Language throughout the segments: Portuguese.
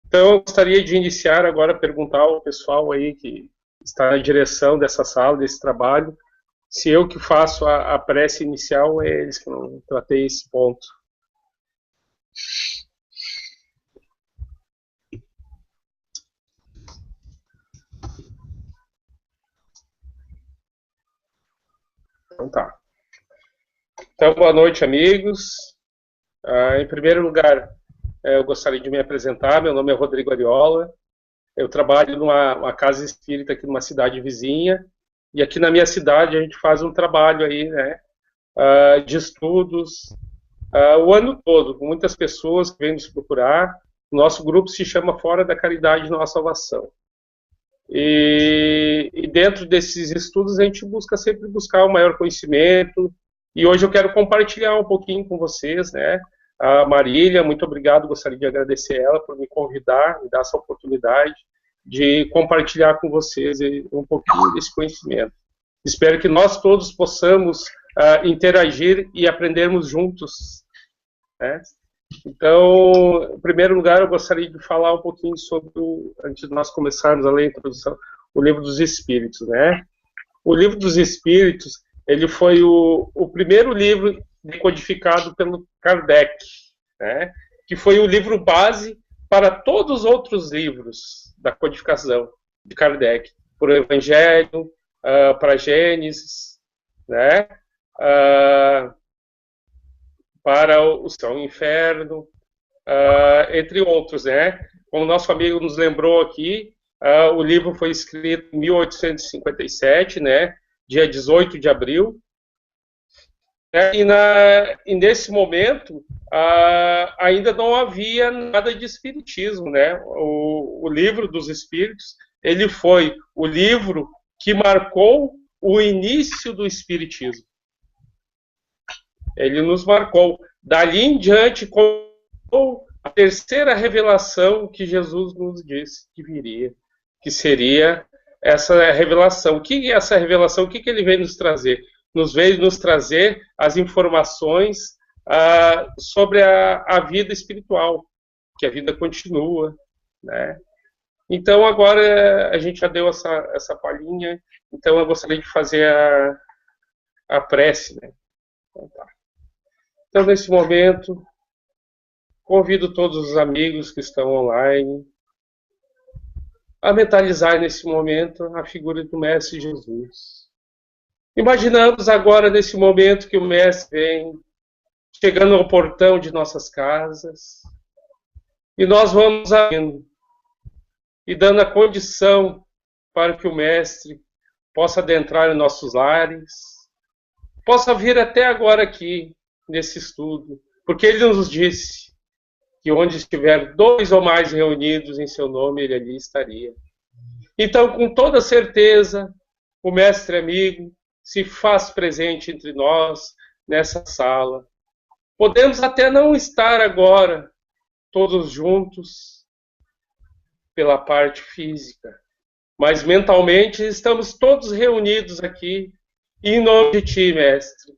Então, eu gostaria de iniciar agora, perguntar ao pessoal aí que está na direção dessa sala, desse trabalho, se eu que faço a prece inicial ou é eles que não tratei esse ponto. Então tá. Então, boa noite, amigos. Em primeiro lugar, eu gostaria de me apresentar. Meu nome é Rodrigo Ariola. Eu trabalho numa casa espírita aqui numa cidade vizinha. E aqui na minha cidade a gente faz um trabalho aí, né, de estudos, o ano todo, com muitas pessoas que vêm nos procurar. O nosso grupo se chama Fora da Caridade Nossa Salvação. E dentro desses estudos a gente busca sempre buscar o maior conhecimento. E hoje eu quero compartilhar um pouquinho com vocês, né? A Marília, muito obrigado, gostaria de agradecer ela por me convidar, me dar essa oportunidade de compartilhar com vocês um pouquinho desse conhecimento. Espero que nós todos possamos interagir e aprendermos juntos, né? Então, em primeiro lugar, eu gostaria de falar um pouquinho sobre, antes de nós começarmos a ler a introdução, o Livro dos Espíritos, né? O Livro dos Espíritos, ele foi o primeiro livro decodificado pelo Kardec, né? Que foi o livro base para todos os outros livros da codificação de Kardec, por Evangelho, para Gênesis, né? Para o Céu e o Inferno, entre outros, né? Como nosso amigo nos lembrou aqui, o livro foi escrito em 1857, né? Dia 18 de abril. E nesse momento, ainda não havia nada de espiritismo, né? O Livro dos Espíritos, ele foi o livro que marcou o início do espiritismo. Ele nos marcou. Dali em diante, com a terceira revelação que Jesus nos disse que viria, que seria essa revelação. O que é essa revelação? O que ele veio nos trazer? Veio nos trazer as informações sobre a vida espiritual, que a vida continua, né? Então, agora a gente já deu essa palhinha, então eu gostaria de fazer a prece, né? Então, tá. Então, nesse momento, convido todos os amigos que estão online a mentalizar nesse momento a figura do Mestre Jesus. Imaginamos agora, nesse momento, que o Mestre vem chegando ao portão de nossas casas e nós vamos abrindo e dando a condição para que o Mestre possa adentrar em nossos lares, possa vir até agora aqui, nesse estudo, porque ele nos disse que onde estiver 2 ou mais reunidos em seu nome, ele ali estaria. Então, com toda certeza, o Mestre amigo se faz presente entre nós, nessa sala. Podemos até não estar agora todos juntos pela parte física, mas mentalmente estamos todos reunidos aqui, e em nome de Ti, Mestre,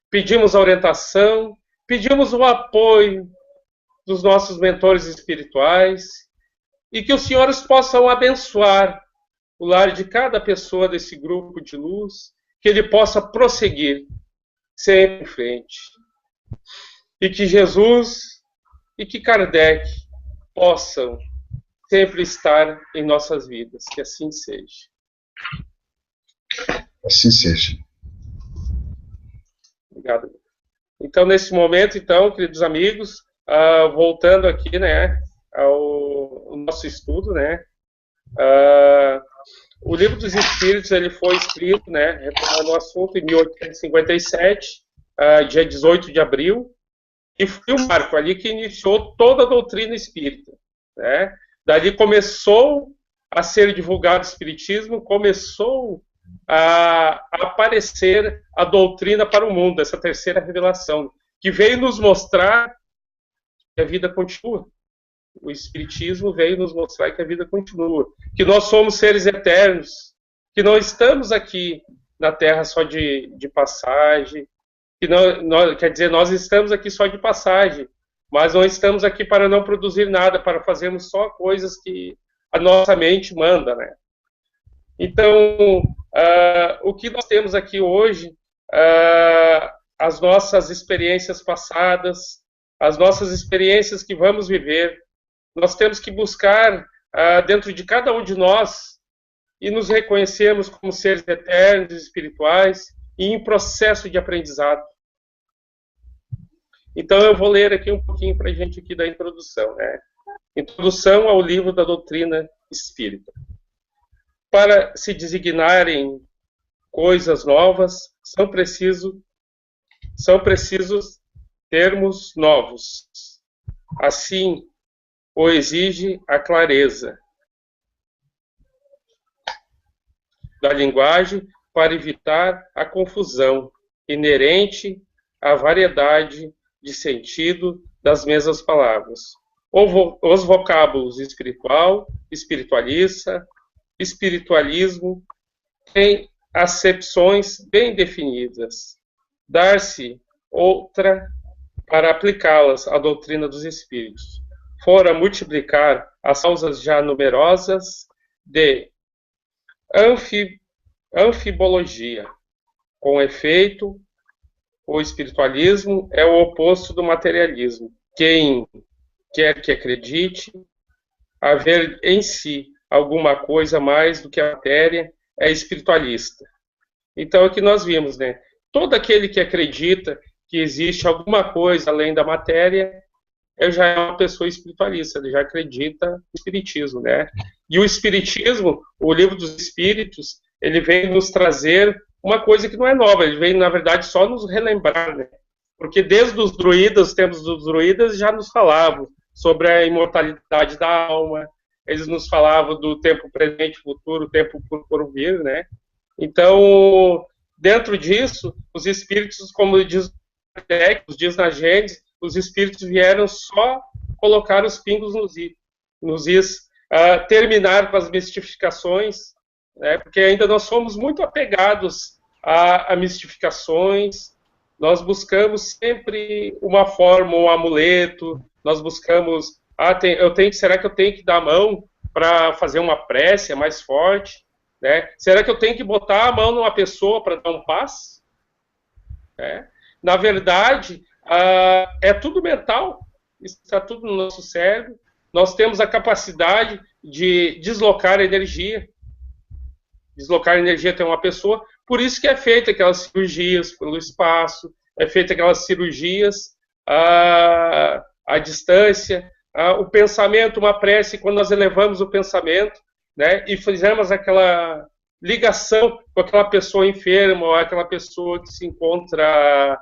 pedimos a orientação, pedimos o apoio dos nossos mentores espirituais e que os senhores possam abençoar o lar de cada pessoa desse grupo de luz, que ele possa prosseguir sempre em frente. E que Jesus e que Kardec possam sempre estar em nossas vidas. Que assim seja. Assim seja. Obrigado. Então, nesse momento, queridos amigos, voltando aqui, né, ao nosso estudo, né, o Livro dos Espíritos, ele foi escrito, né, retomando o assunto, em 1857, dia 18 de abril, e foi o marco ali que iniciou toda a doutrina espírita, né. Dali começou a ser divulgado o espiritismo, começou a aparecer a doutrina para o mundo, essa terceira revelação, que veio nos mostrar que a vida continua. O Espiritismo veio nos mostrar que a vida continua, que nós somos seres eternos, que não estamos aqui na Terra só de passagem, que quer dizer, nós estamos aqui só de passagem, mas não estamos aqui para não produzir nada, para fazermos só coisas que a nossa mente manda, né? Então, o que nós temos aqui hoje, as nossas experiências passadas, as nossas experiências que vamos viver, nós temos que buscar dentro de cada um de nós e nos reconhecermos como seres eternos, espirituais e em processo de aprendizado. Então eu vou ler aqui um pouquinho para a gente aqui da introdução, né? Introdução ao livro da doutrina espírita. Para se designarem coisas novas, são precisos termos novos. Assim o exige a clareza da linguagem para evitar a confusão inerente à variedade de sentido das mesmas palavras. Os vocábulos espiritual, espiritualista, espiritualismo têm acepções bem definidas. Dar-se outra para aplicá-las à doutrina dos espíritos. Fora multiplicar as causas já numerosas de anfibologia. Com efeito, o espiritualismo é o oposto do materialismo. Quem quer que acredite haver em si alguma coisa mais do que a matéria é espiritualista. Então, é o que nós vimos, né? Todo aquele que acredita que existe alguma coisa além da matéria, ele já é uma pessoa espiritualista, ele já acredita no espiritismo, né? E o espiritismo, o livro dos espíritos, ele vem nos trazer uma coisa que não é nova, ele vem, na verdade, só nos relembrar, né? Porque desde os druidas, os tempos dos druidas, já nos falavam sobre a imortalidade da alma, eles nos falavam do tempo presente, futuro, tempo por vir, né? Então, dentro disso, os espíritos, como diz na Gênesis, os espíritos vieram só colocar os pingos nos is, terminar com as mistificações, né? Porque ainda nós somos muito apegados a mistificações, nós buscamos sempre uma forma, um amuleto, nós buscamos, será que eu tenho que dar a mão para fazer uma prece mais forte? Né? Será que eu tenho que botar a mão numa pessoa para dar um passe? Na verdade, é tudo mental, está tudo no nosso cérebro. Nós temos a capacidade de deslocar energia. Deslocar energia até uma pessoa. Por isso que é feita aquelas cirurgias pelo espaço, é feita aquelas cirurgias à distância. O pensamento, uma prece, quando nós elevamos o pensamento, né, e fizemos aquela ligação com aquela pessoa enferma ou aquela pessoa que se encontra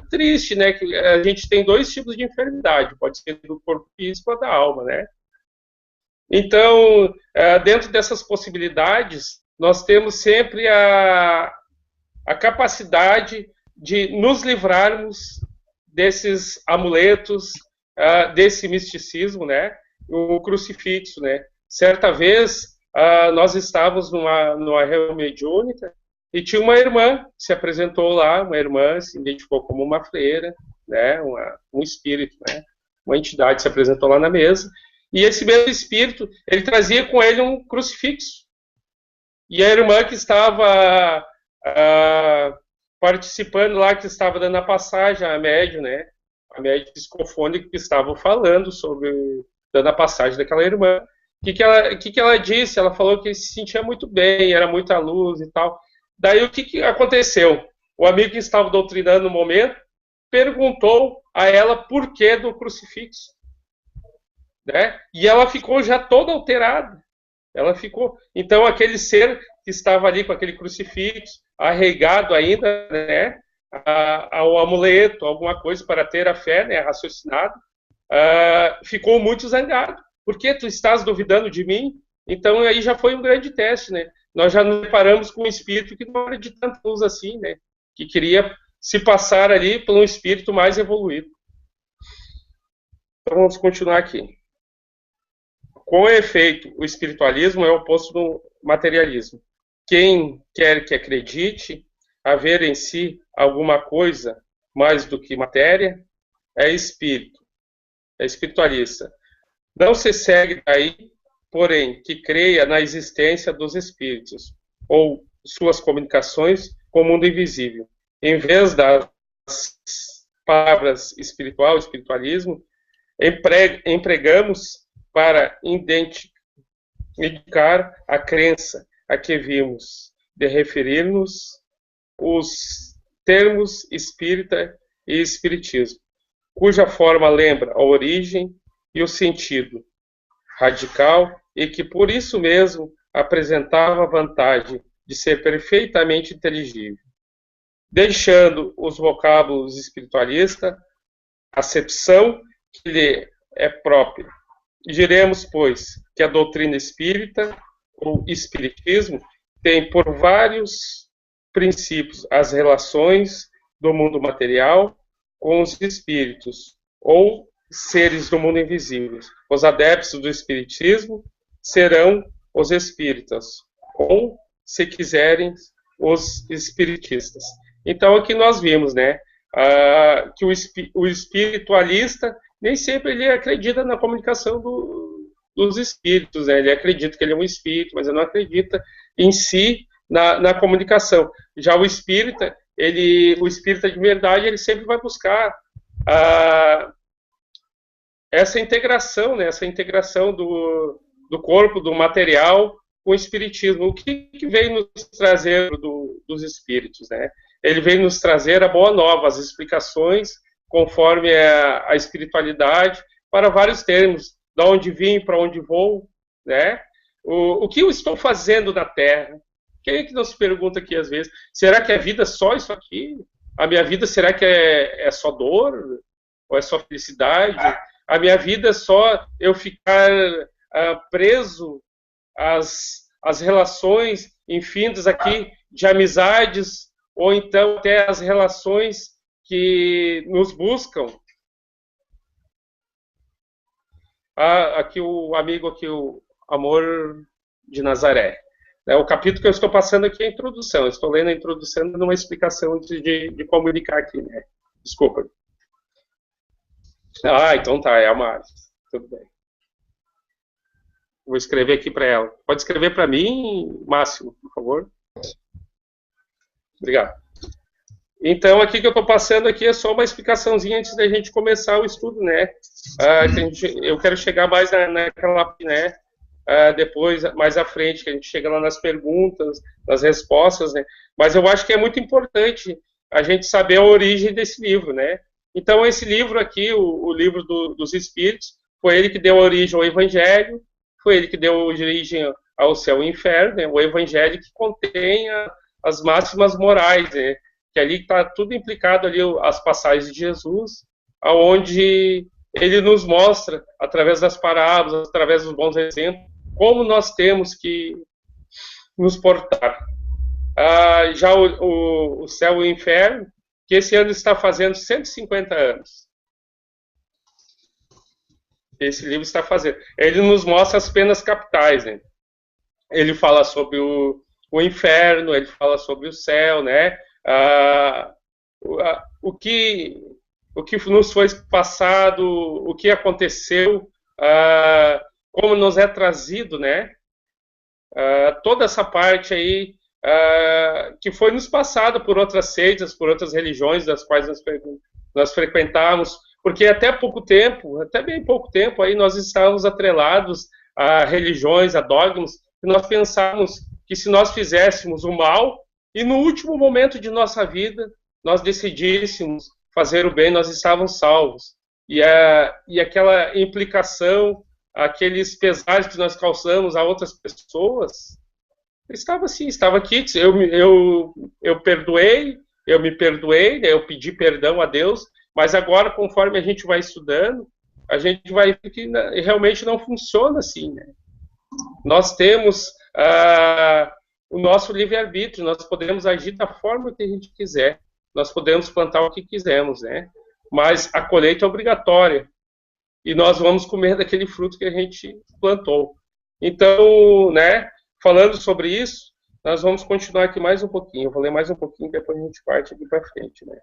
triste, né? Que a gente tem dois tipos de enfermidade, pode ser do corpo físico ou da alma, né? Então, dentro dessas possibilidades, nós temos sempre a capacidade de nos livrarmos desses amuletos, desse misticismo, né? O crucifixo, né? Certa vez, nós estávamos numa reunião mediúnica e tinha uma irmã que se apresentou lá, uma irmã se identificou como uma freira, né, um espírito, né, uma entidade se apresentou lá na mesa, e esse mesmo espírito, ele trazia com ele um crucifixo. E a irmã que estava participando lá, que estava dando a passagem à médium, né, a médium psicofônica que estava falando dando a passagem daquela irmã. O que ela disse? Ela falou que se sentia muito bem, era muita luz e tal. Daí o que aconteceu? O amigo que estava doutrinando no momento perguntou a ela por que do crucifixo, né? E ela ficou já toda alterada. Ela ficou. Então aquele ser que estava ali com aquele crucifixo, arraigado ainda, né, ao amuleto, alguma coisa para ter a fé, né, raciocinado, ficou muito zangado. Por que tu estás duvidando de mim? Então aí já foi um grande teste, né? Nós já nos deparamos com um espírito que não era de tanta luz assim, né? Que queria se passar ali por um espírito mais evoluído. Então vamos continuar aqui. Com efeito, o espiritualismo é o oposto do materialismo. Quem quer que acredite haver em si alguma coisa mais do que matéria é espírito. é espiritualista. Não se segue daí, porém, que creia na existência dos espíritos, ou suas comunicações com o mundo invisível. Em vez das palavras espiritual, espiritualismo, empregamos para indicar a crença a que vimos de referir-nos os termos espírita e espiritismo, cuja forma lembra a origem e o sentido radical e que por isso mesmo apresentava a vantagem de ser perfeitamente inteligível, deixando os vocábulos espiritualista, acepção que lhe é própria. Diremos, pois, que a doutrina espírita, ou espiritismo, tem por vários princípios as relações do mundo material com os espíritos, ou seres do mundo invisível. Os adeptos do espiritismo serão os espíritas, ou, se quiserem, os espiritistas. Então, aqui nós vimos, né, que o espiritualista nem sempre ele acredita na comunicação dos espíritos, né? Ele acredita que ele é um espírito, mas ele não acredita em si na comunicação. Já o espírita de verdade, ele sempre vai buscar essa integração, né? Essa integração do corpo, do material com o espiritismo. O que veio nos trazer dos espíritos, né? Ele veio nos trazer a boa nova, as explicações conforme a espiritualidade, para vários termos, de onde vim, para onde vou, né? O que eu estou fazendo na Terra? Quem é que nos pergunta aqui às vezes? Será que a vida é só isso aqui? A minha vida, será que é só dor? Ou é só felicidade? A minha vida é só eu ficar preso às relações infindas aqui de amizades, ou então até as relações que nos buscam. Aqui o amigo, aqui o Amor de Nazaré. O capítulo que eu estou passando aqui é a introdução. Eu estou lendo a introdução numa explicação de comunicar aqui, né? Desculpa. Então tá, é a Mari. Tudo bem. Vou escrever aqui para ela. Pode escrever para mim, Márcio, por favor. Obrigado. Então, aqui que eu estou passando aqui é só uma explicaçãozinha antes da gente começar o estudo, né? Eu quero chegar mais naquela, né? Depois, mais à frente, que a gente chega lá nas perguntas, nas respostas, né? Mas eu acho que é muito importante a gente saber a origem desse livro, né? Então, esse livro aqui, o livro dos Espíritos, foi ele que deu origem ao Evangelho, foi ele que deu origem ao Céu e Inferno, né? O Evangelho que contém as máximas morais, né? Que ali está tudo implicado ali, as passagens de Jesus, aonde ele nos mostra, através das parábolas, através dos bons exemplos, como nós temos que nos portar. Já o Céu e o Inferno, que esse ano está fazendo 150 anos. Esse livro está fazendo. Ele nos mostra as penas capitais, né? Ele fala sobre o inferno, ele fala sobre o céu, né? O que nos foi passado, o que aconteceu, como nos é trazido, né? Toda essa parte aí que foi nos passada por outras seitas, por outras religiões das quais nós frequentávamos, porque até pouco tempo, até bem pouco tempo, aí nós estávamos atrelados a religiões, a dogmas, e nós pensávamos que se nós fizéssemos o mal, e no último momento de nossa vida, nós decidíssemos fazer o bem, nós estávamos salvos. E aquela implicação, aqueles pesares que nós causamos a outras pessoas, estava assim, estava aqui. Eu perdoei, eu me perdoei, né, eu pedi perdão a Deus, mas agora, conforme a gente vai estudando, a gente vai ver que realmente não funciona assim, né? Nós temos o nosso livre-arbítrio, nós podemos agir da forma que a gente quiser, nós podemos plantar o que quisermos, né? Mas a colheita é obrigatória, e nós vamos comer daquele fruto que a gente plantou. Então, né, falando sobre isso, nós vamos continuar aqui mais um pouquinho, eu vou ler mais um pouquinho, depois a gente parte aqui para frente, né?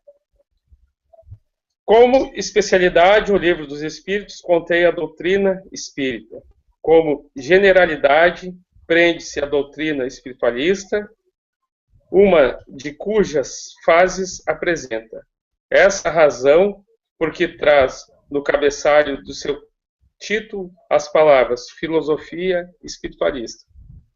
Como especialidade, o Livro dos Espíritos contém a doutrina espírita. Como generalidade, prende-se a doutrina espiritualista, uma de cujas fases apresenta. Essa razão, porque traz no cabeçalho do seu título as palavras filosofia espiritualista.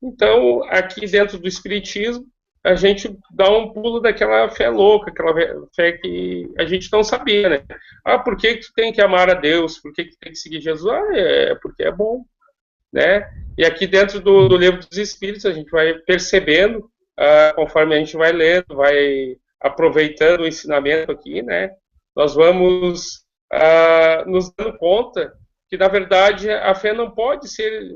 Então, aqui dentro do Espiritismo, a gente dá um pulo daquela fé louca, aquela fé que a gente não sabia, né? Ah, por que tu tem que amar a Deus? Por que tem que seguir Jesus? Ah, porque é bom, né? E aqui dentro do Livro dos Espíritos, a gente vai percebendo, conforme a gente vai lendo, vai aproveitando o ensinamento aqui, né? Nós vamos nos dando conta que, na verdade, a fé não pode ser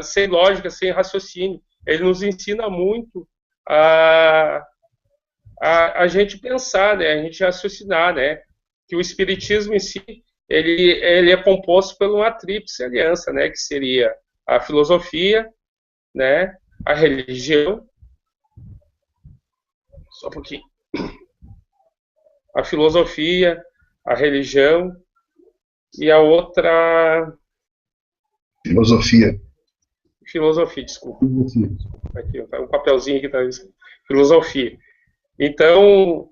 sem lógica, sem raciocínio. Ele nos ensina muito a gente pensar, né? A gente raciocinar, né? Que o Espiritismo em si, ele é composto por uma tríplice aliança, né? Que seria a filosofia, né? A religião, só um pouquinho. A filosofia, a religião e a outra... Filosofia, desculpa. Aqui, um papelzinho que tá escrito. Filosofia. Então,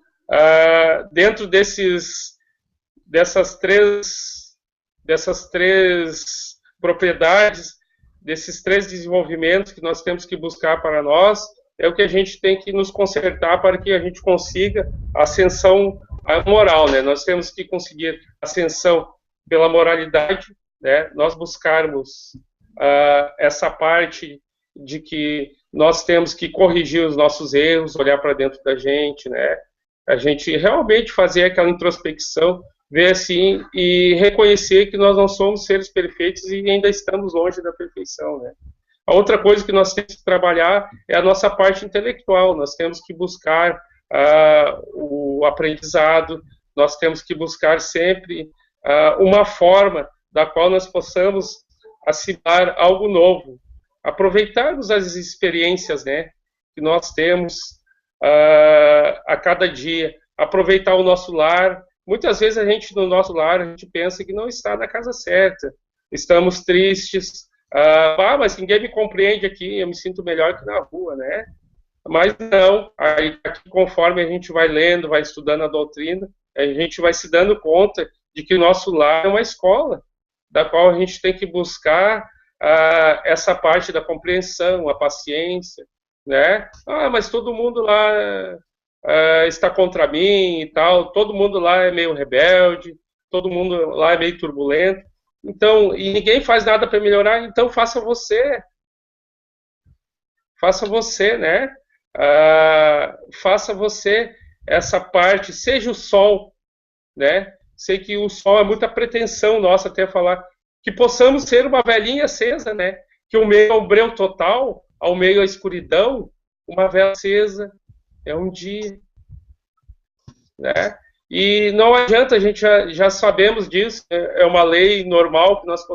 dentro dessas três propriedades, desses três desenvolvimentos que nós temos que buscar para nós, é o que a gente tem que nos consertar para que a gente consiga a ascensão moral, né? Nós temos que conseguir ascensão pela moralidade, né? Nós buscarmos essa parte de que nós temos que corrigir os nossos erros, olhar para dentro da gente, né? A gente realmente fazer aquela introspecção, ver assim e reconhecer que nós não somos seres perfeitos e ainda estamos longe da perfeição, né? A outra coisa que nós temos que trabalhar é a nossa parte intelectual. Nós temos que buscar o aprendizado, nós temos que buscar sempre uma forma da qual nós possamos assimilar algo novo, aproveitarmos as experiências, né, que nós temos a cada dia, aproveitar o nosso lar. Muitas vezes a gente, no nosso lar, a gente pensa que não está na casa certa, estamos tristes, mas ninguém me compreende aqui, eu me sinto melhor que na rua, né? Mas não, aí, aqui, conforme a gente vai lendo, vai estudando a doutrina, a gente vai se dando conta de que o nosso lar é uma escola, da qual a gente tem que buscar essa parte da compreensão, a paciência, né? Mas todo mundo lá está contra mim e tal, todo mundo lá é meio rebelde, todo mundo lá é meio turbulento, então, e ninguém faz nada para melhorar, então faça você, né? Faça você essa parte, seja o sol, né? Sei que o sol é muita pretensão nossa até falar, que possamos ser uma velhinha acesa, né? Que o meio ao breu total, ao meio à escuridão, uma vela acesa é um dia, né? E não adianta, a gente já sabemos disso, é uma lei normal que nós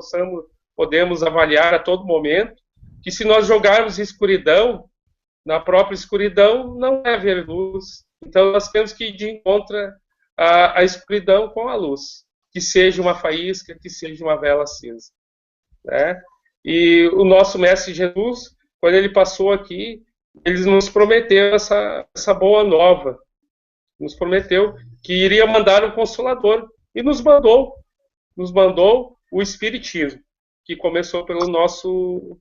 podemos avaliar a todo momento, que se nós jogarmos escuridão, na própria escuridão não vai haver luz. Então nós temos que ir de encontro a escuridão com a luz, que seja uma faísca, que seja uma vela acesa, né? E o nosso Mestre Jesus, quando ele passou aqui, ele nos prometeu essa boa nova, nos prometeu que iria mandar um Consolador, e nos mandou o Espiritismo, que começou pelo nosso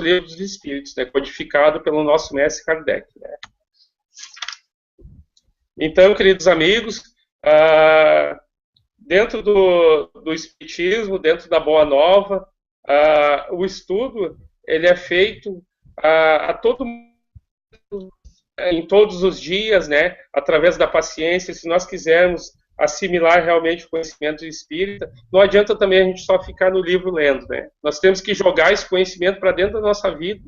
Livro dos Espíritos, né, codificado pelo nosso Mestre Kardec, né? Então, queridos amigos, dentro do Espiritismo, dentro da Boa Nova, o estudo ele é feito em todos os dias, né, através da paciência. Se nós quisermos assimilar realmente o conhecimento espírita, não adianta também a gente só ficar no livro lendo, né? Nós temos que jogar esse conhecimento para dentro da nossa vida,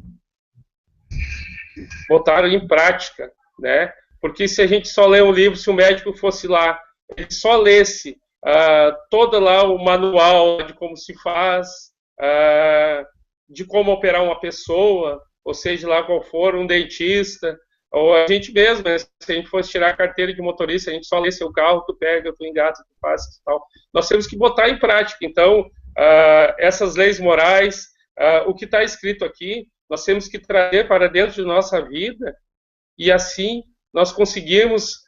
botar em prática, né? Porque se a gente só lê um livro, se o médico fosse lá, ele só lesse todo lá o manual de como se faz, de como operar uma pessoa, ou seja lá qual for, um dentista, Ou a gente mesmo, né? Se a gente fosse tirar a carteira de motorista, a gente só lê seu carro, tu pega, tu engata, tu faz e tal. Nós temos que botar em prática. Então, essas leis morais, o que está escrito aqui, nós temos que trazer para dentro de nossa vida e assim nós conseguirmos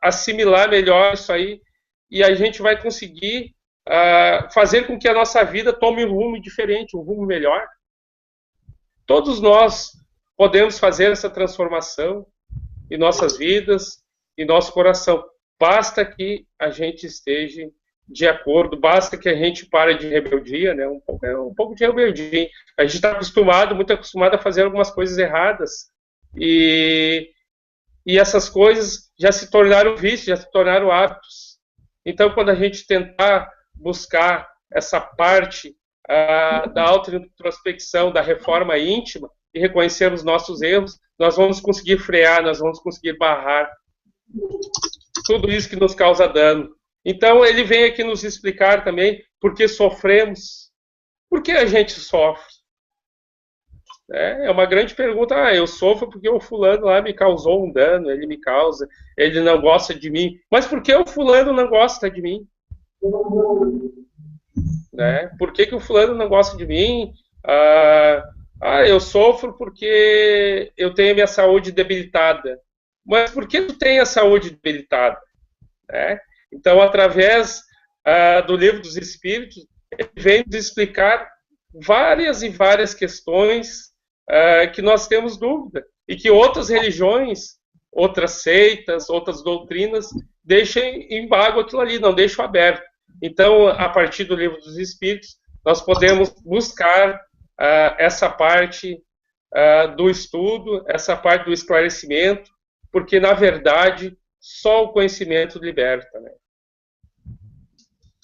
assimilar melhor isso aí e a gente vai conseguir fazer com que a nossa vida tome um rumo diferente, um rumo melhor. Todos nós podemos fazer essa transformação em nossas vidas, em nosso coração. Basta que a gente esteja de acordo, basta que a gente pare de rebeldia, né? Um pouco de rebeldia. A gente está muito acostumado a fazer algumas coisas erradas e essas coisas já se tornaram vícios, já se tornaram hábitos. Então, quando a gente tentar buscar essa parte da autointrospecção, da reforma íntima, e reconhecer os nossos erros, nós vamos conseguir frear, nós vamos conseguir barrar tudo isso que nos causa dano. Então, ele vem aqui nos explicar também por que sofremos, por que a gente sofre. É uma grande pergunta. Eu sofro porque o fulano lá me causou um dano, ele me causa, ele não gosta de mim. Mas por que o fulano não gosta de mim? Por que o fulano não gosta de mim? Eu sofro porque eu tenho a minha saúde debilitada. Mas por que tu tem a saúde debilitada? Então, através do Livro dos Espíritos, ele vem nos explicar várias e várias questões que nós temos dúvida e que outras religiões, outras seitas, outras doutrinas deixam em vago aquilo ali, não deixam aberto. Então, a partir do Livro dos Espíritos, nós podemos buscar essa parte do estudo, essa parte do esclarecimento, porque, na verdade, só o conhecimento liberta, né?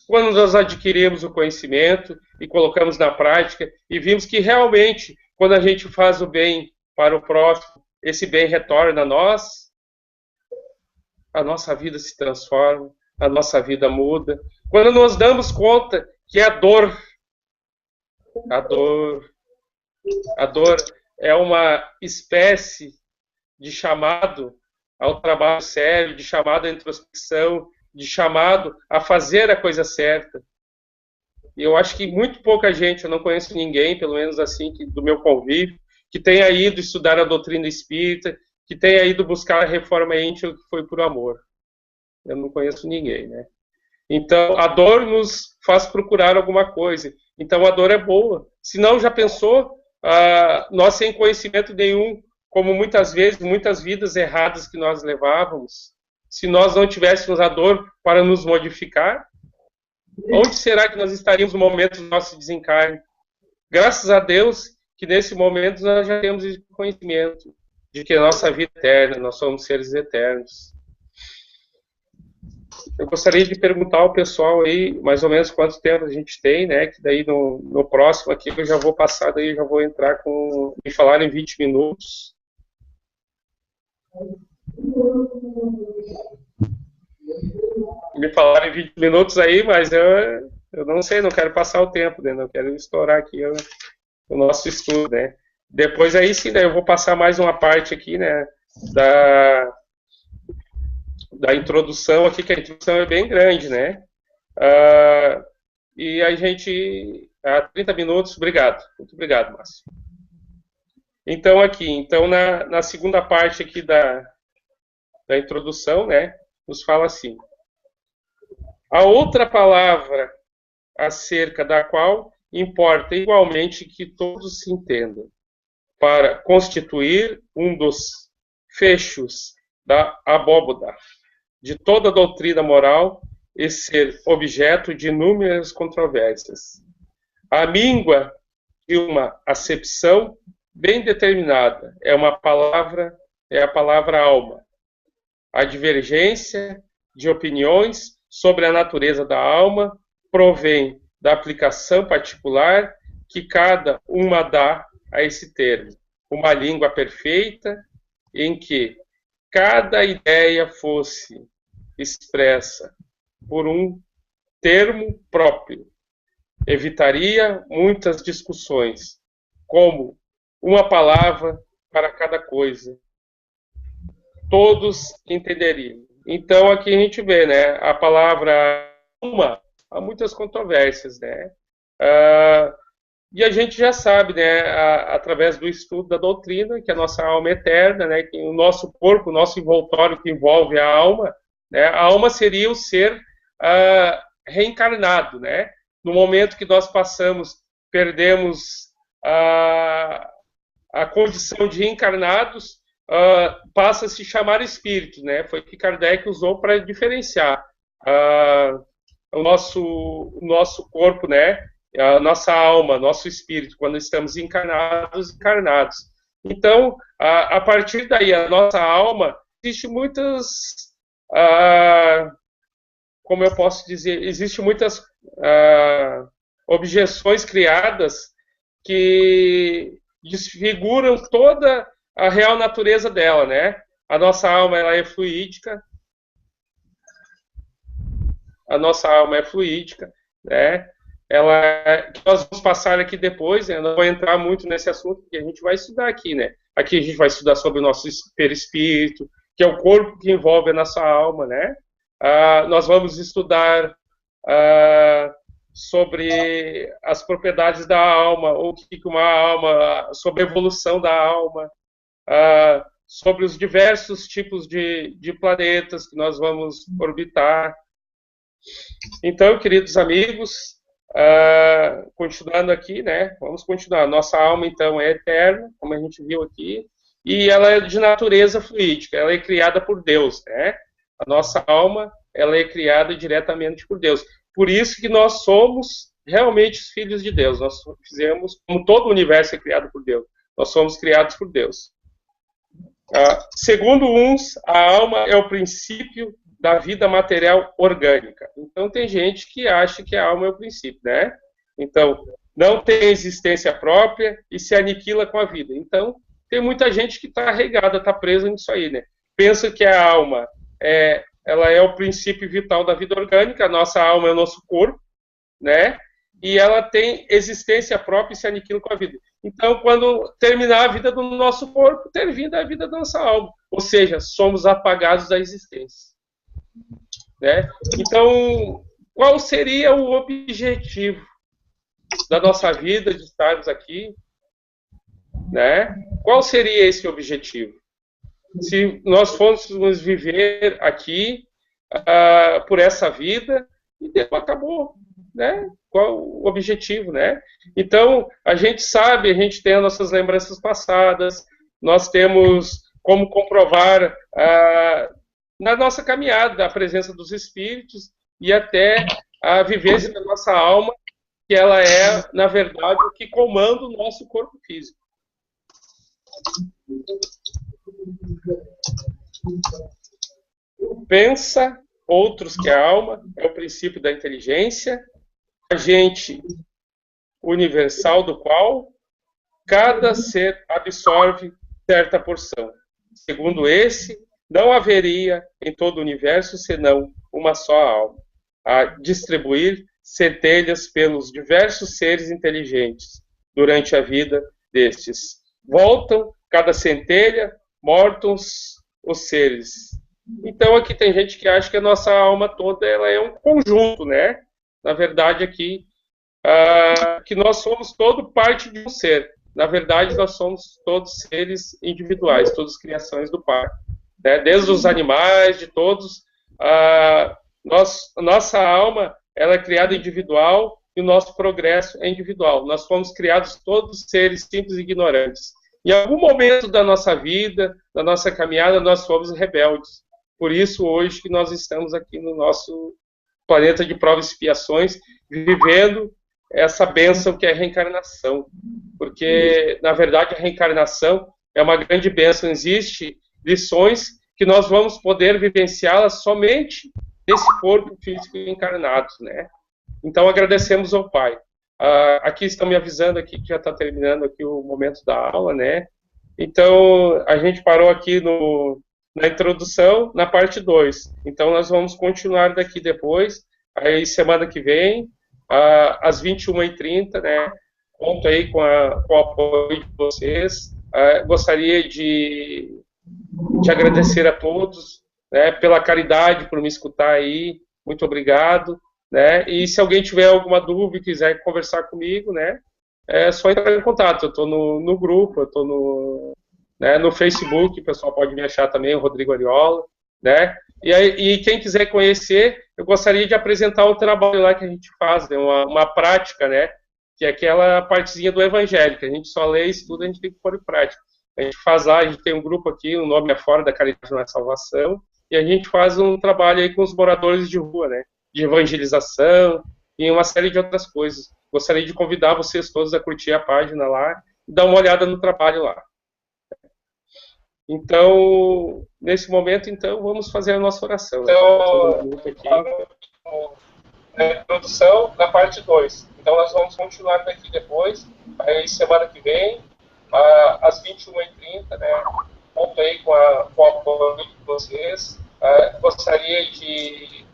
Quando nós adquirimos o conhecimento e colocamos na prática e vimos que realmente, quando a gente faz o bem para o próximo, esse bem retorna a nós, a nossa vida se transforma, a nossa vida muda. Quando nós damos conta que a dor é uma espécie de chamado ao trabalho sério, de chamado à introspecção, de chamado a fazer a coisa certa. E eu acho que muito pouca gente, eu não conheço ninguém, pelo menos assim, do meu convívio, que tenha ido estudar a doutrina espírita, que tenha ido buscar a reforma íntima que foi por amor. Eu não conheço ninguém, né? Então, a dor nos faz procurar alguma coisa. Então, a dor é boa. Se não, já pensou, nós sem conhecimento nenhum, como muitas vezes, muitas vidas erradas que nós levávamos, se nós não tivéssemos a dor para nos modificar, onde será que nós estaríamos no momento do nosso desencarne? Graças a Deus que nesse momento nós já temos esse conhecimento de que a nossa vida é eterna, nós somos seres eternos. Eu gostaria de perguntar ao pessoal aí, mais ou menos quanto tempo a gente tem, né? Que daí no próximo aqui eu já vou passar, daí eu já vou entrar me falar em 20 minutos. Me falaram em 20 minutos aí, mas eu não sei, não quero passar o tempo, né? Não quero estourar aqui o nosso estudo, né? Depois aí sim, né, eu vou passar mais uma parte aqui, né? Da introdução aqui, que a introdução é bem grande, né? E a gente... 30 minutos, obrigado. Muito obrigado, Márcio. Então, na segunda parte aqui da introdução, né? Nos fala assim: a outra palavra acerca da qual importa igualmente que todos se entendam, para constituir um dos fechos da abóboda de toda a doutrina moral e ser objeto de inúmeras controvérsias. A míngua de uma acepção bem determinada é a palavra alma. A divergência de opiniões sobre a natureza da alma provém da aplicação particular que cada uma dá a esse termo. Uma língua perfeita em que cada ideia fosse expressa por um termo próprio evitaria muitas discussões, como uma palavra para cada coisa, todos entenderiam. Então, aqui a gente vê, né, a palavra alma, há muitas controvérsias, né? E a gente já sabe, né, através do estudo da doutrina, que a nossa alma é eterna, né, que o nosso corpo, o nosso envoltório que envolve a alma, né, a alma seria o ser reencarnado, né? No momento que nós perdemos a condição de reencarnados, passa a se chamar espírito, né? Foi o que Kardec usou para diferenciar o nosso corpo, né? A nossa alma, nosso espírito, quando estamos encarnados. Então, a partir daí, a nossa alma, existe muitas, como eu posso dizer, existe muitas objeções criadas que desfiguram toda a real natureza dela, né? A nossa alma, ela é fluídica. A nossa alma é fluídica, né? Nós vamos passar aqui depois, né? Não vou entrar muito nesse assunto, porque a gente vai estudar aqui, né? Aqui a gente vai estudar sobre o nosso perispírito, que é o corpo que envolve a nossa alma, né? Nós vamos estudar sobre as propriedades da alma, o que uma alma, sobre a evolução da alma, sobre os diversos tipos de planetas que nós vamos orbitar. Então, queridos amigos, continuando aqui, né? Vamos continuar. Nossa alma, então, é eterna, como a gente viu aqui, e ela é de natureza fluídica, ela é criada por Deus, né? A nossa alma, ela é criada diretamente por Deus. Por isso que nós somos realmente os filhos de Deus. Nós fizemos, como todo o universo é criado por Deus, nós somos criados por Deus. Segundo uns, a alma é o princípio da vida material orgânica. Então, tem gente que acha que a alma é o princípio, né? Então, não tem existência própria e se aniquila com a vida. Então, tem muita gente que está regada, está presa nisso aí, né? Pensa que a alma ela é o princípio vital da vida orgânica, a nossa alma é o nosso corpo, né? E ela tem existência própria e se aniquila com a vida. Então, quando terminar a vida do nosso corpo, termina a vida da nossa alma. Ou seja, somos apagados da existência. Né? Então, qual seria o objetivo da nossa vida de estarmos aqui? Né? Qual seria esse objetivo? Se nós fôssemos viver aqui por essa vida e depois acabou, né? Qual o objetivo, né? Então, a gente sabe, a gente tem as nossas lembranças passadas, nós temos como comprovar na nossa caminhada a presença dos espíritos e até a vivência da nossa alma, que ela é, na verdade, o que comanda o nosso corpo físico. Pensa outros que a alma é o princípio da inteligência, agente universal do qual cada ser absorve certa porção. Segundo esse, não haveria em todo o universo senão uma só alma, a distribuir centelhas pelos diversos seres inteligentes durante a vida destes. Voltam cada centelha, mortos os seres. Então aqui tem gente que acha que a nossa alma toda ela é um conjunto, né? Na verdade aqui que nós somos todo parte de um ser. Na verdade nós somos todos seres individuais, todas criações do Pai, né? Desde os animais, de todos, nossa alma ela é criada individual e o nosso progresso é individual. Nós fomos criados todos seres simples e ignorantes. Em algum momento da nossa vida, da nossa caminhada, nós fomos rebeldes. Por isso, hoje, que nós estamos aqui no nosso planeta de provas e expiações, vivendo essa bênção que é a reencarnação. Porque, na verdade, a reencarnação é uma grande bênção. Existem lições que nós vamos poder vivenciá-las somente nesse corpo físico encarnado, né? Então, agradecemos ao Pai. Aqui estão me avisando aqui que já está terminando aqui o momento da aula, né? Então, a gente parou aqui na introdução, na parte 2. Então, nós vamos continuar daqui depois. Aí, semana que vem, às 21h30, né? Conto aí com o apoio de vocês. Gostaria de de agradecer a todos, né, pela caridade, por me escutar aí. Muito obrigado. Né? E se alguém tiver alguma dúvida e quiser conversar comigo, né, é só entrar em contato. Eu estou no grupo, eu estou no Facebook, o pessoal pode me achar também, o Rodrigo Ariola. Né? E quem quiser conhecer, eu gostaria de apresentar o trabalho lá que a gente faz, né, uma prática, né, que é aquela partezinha do Evangelho, que a gente só lê, estuda, a gente tem que pôr em prática. A gente faz lá, a gente tem um grupo aqui, o nome é Fora da Caridade na Salvação, e a gente faz um trabalho aí com os moradores de rua, né, de evangelização e uma série de outras coisas. Gostaria de convidar vocês todos a curtir a página lá e dar uma olhada no trabalho lá. Então, nesse momento, então, vamos fazer a nossa oração. Então, aqui, na introdução da parte 2. Então, nós vamos continuar daqui depois, aí semana que vem, às 21h30, né? Conto aí com o apoio de vocês. Gostaria de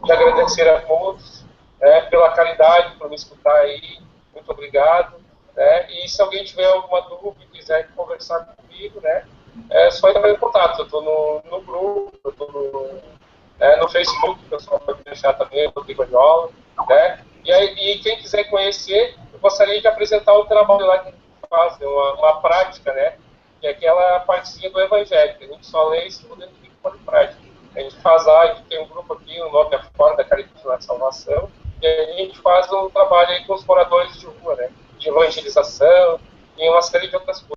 agradecer a todos, né, pela caridade, por me escutar aí. Muito obrigado. Né? E se alguém tiver alguma dúvida e quiser conversar comigo, né, é só entrar em contato. Eu estou no grupo, eu estou no Facebook, o pessoal pode deixar também, o Rodrigo Ariola. Né? E quem quiser conhecer, eu gostaria de apresentar o trabalho lá que a gente faz, né, uma prática, né, que é aquela partezinha do Evangelho, que a gente só lê, estuda e tem que pôr em prática. A gente faz lá, a gente tem um grupo aqui, o nome é Fora da Caridade na Salvação, e a gente faz um trabalho aí com os moradores de rua, né, de evangelização e uma série de outras coisas.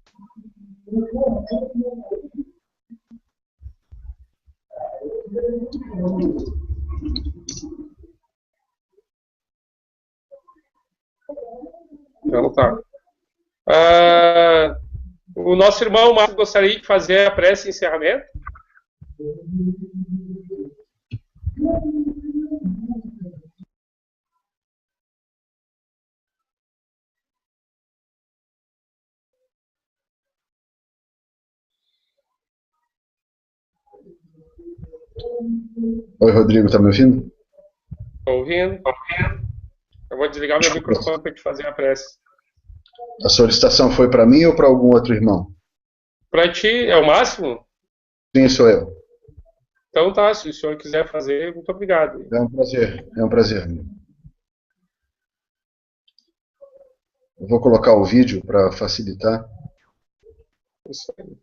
Então tá. O nosso irmão Marcos gostaria de fazer a prece de encerramento. Oi, Rodrigo, tá me ouvindo? Estou ouvindo. Eu vou desligar meu microfone para te fazer a prece. A solicitação foi para mim ou para algum outro irmão? Para ti, é o máximo? Sim, sou eu. Então tá, se o senhor quiser fazer, muito obrigado. É um prazer, é um prazer. Eu vou colocar o vídeo para facilitar. Isso aí.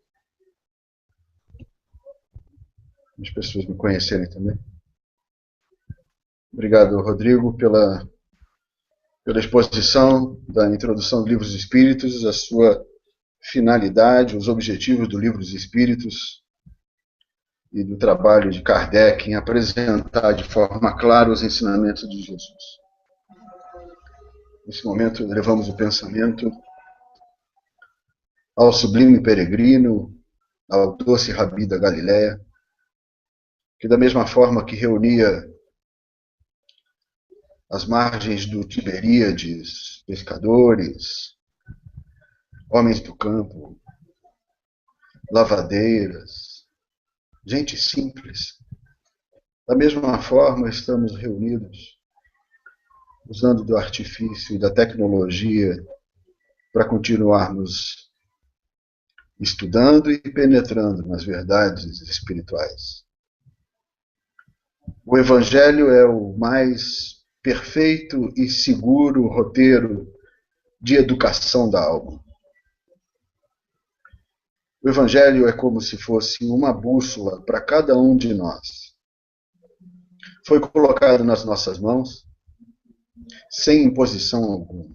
As pessoas me conhecerem também. Obrigado, Rodrigo, pela exposição da introdução do Livro dos Espíritos, a sua finalidade, os objetivos do Livro dos Espíritos e do trabalho de Kardec em apresentar de forma clara os ensinamentos de Jesus. Nesse momento, levamos o pensamento ao sublime peregrino, ao doce Rabi da Galileia, que da mesma forma que reunia as margens do Tiberíades, pescadores, homens do campo, lavadeiras, gente simples. Da mesma forma, estamos reunidos, usando do artifício e da tecnologia para continuarmos estudando e penetrando nas verdades espirituais. O Evangelho é o mais perfeito e seguro roteiro de educação da alma. O Evangelho é como se fosse uma bússola para cada um de nós. Foi colocado nas nossas mãos, sem imposição alguma.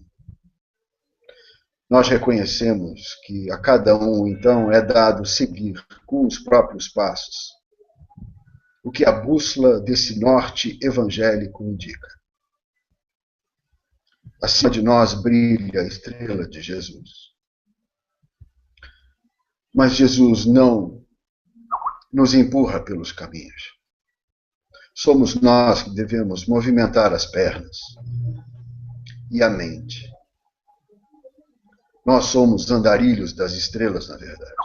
Nós reconhecemos que a cada um, então, é dado seguir com os próprios passos o que a bússola desse norte evangélico indica. Acima de nós brilha a estrela de Jesus. Mas Jesus não nos empurra pelos caminhos. Somos nós que devemos movimentar as pernas e a mente. Nós somos andarilhos das estrelas, na verdade.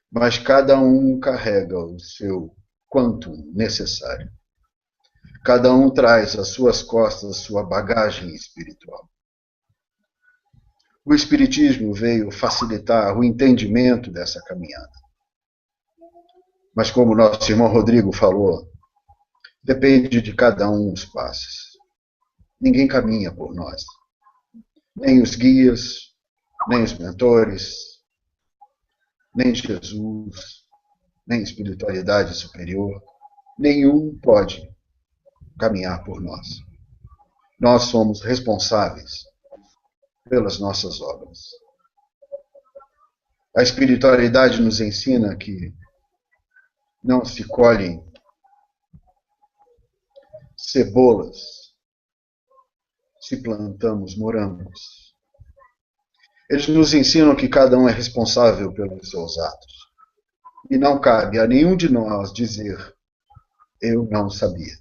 Mas cada um carrega o seu quanto necessário. Cada um traz às suas costas sua bagagem espiritual. O Espiritismo veio facilitar o entendimento dessa caminhada. Mas como nosso irmão Rodrigo falou, depende de cada um os passos. Ninguém caminha por nós. Nem os guias, nem os mentores, nem Jesus, nem espiritualidade superior. Nenhum pode caminhar por nós. Nós somos responsáveis pelas nossas obras. A espiritualidade nos ensina que não se colhem cebolas se plantamos morangos. Eles nos ensinam que cada um é responsável pelos seus atos. E não cabe a nenhum de nós dizer, eu não sabia.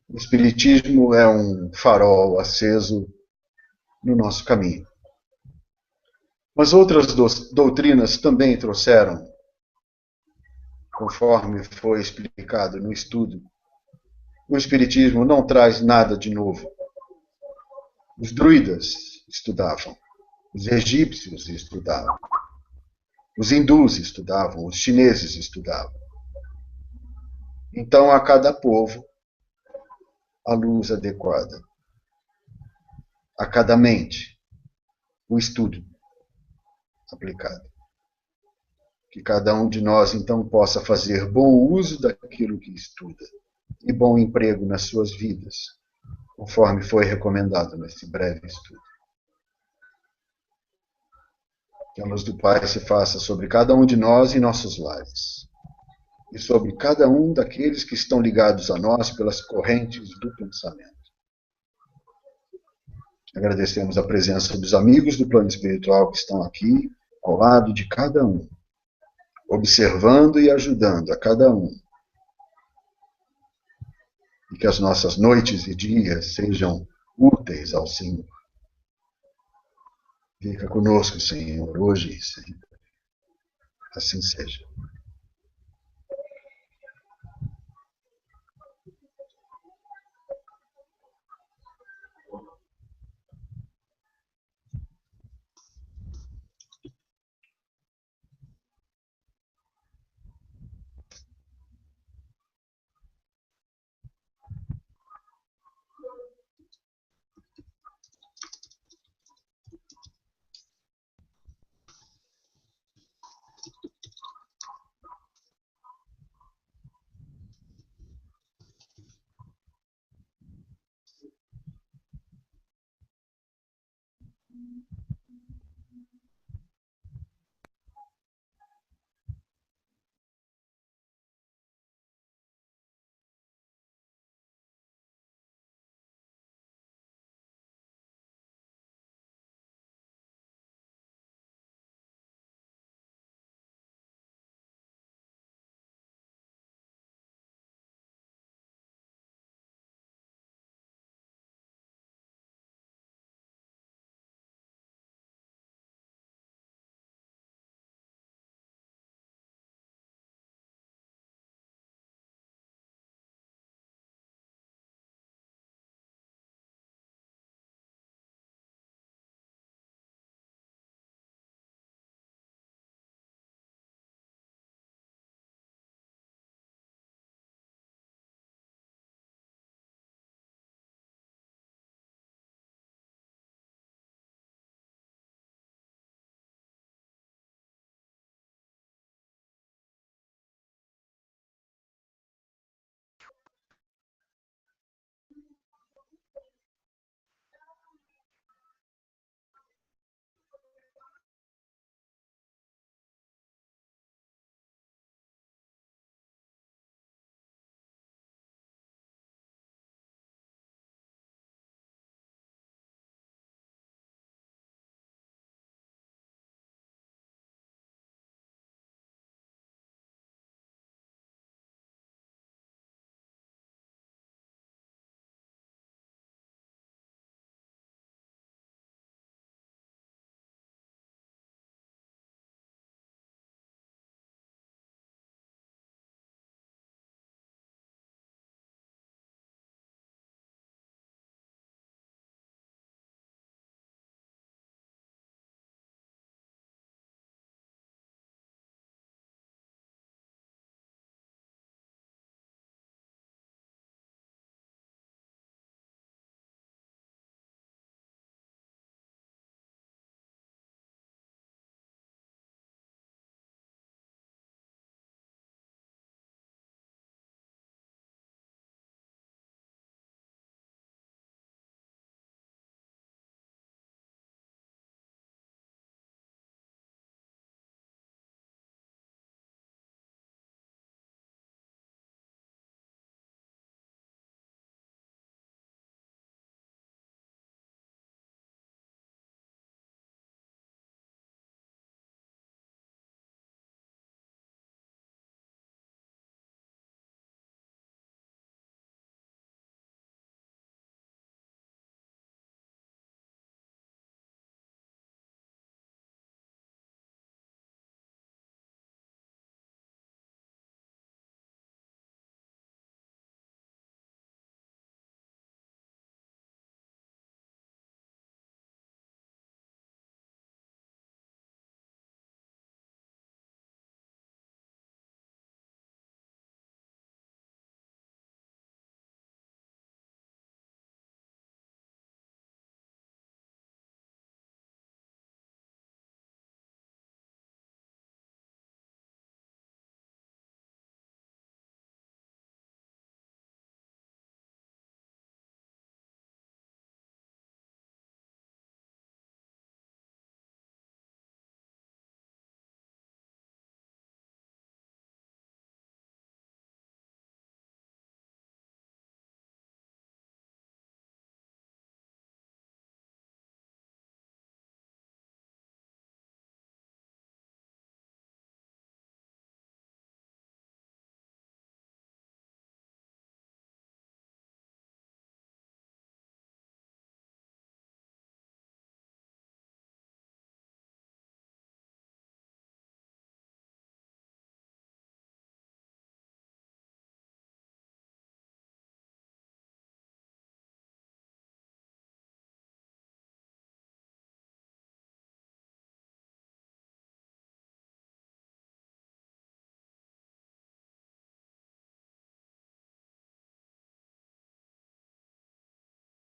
O Espiritismo é um farol aceso no nosso caminho. Mas outras doutrinas também trouxeram, conforme foi explicado no estudo. O Espiritismo não traz nada de novo. Os druidas estudavam, os egípcios estudavam, os hindus estudavam, os chineses estudavam. Então, a cada povo, a luz adequada. A cada mente, o estudo aplicado. Que cada um de nós, então, possa fazer bom uso daquilo que estuda e bom emprego nas suas vidas, conforme foi recomendado nesse breve estudo. Que a luz do Pai se faça sobre cada um de nós e nossos lares, e sobre cada um daqueles que estão ligados a nós pelas correntes do pensamento. Agradecemos a presença dos amigos do plano espiritual que estão aqui, ao lado de cada um, observando e ajudando a cada um. E que as nossas noites e dias sejam úteis ao Senhor. Fica conosco, Senhor, hoje e sempre. Assim seja.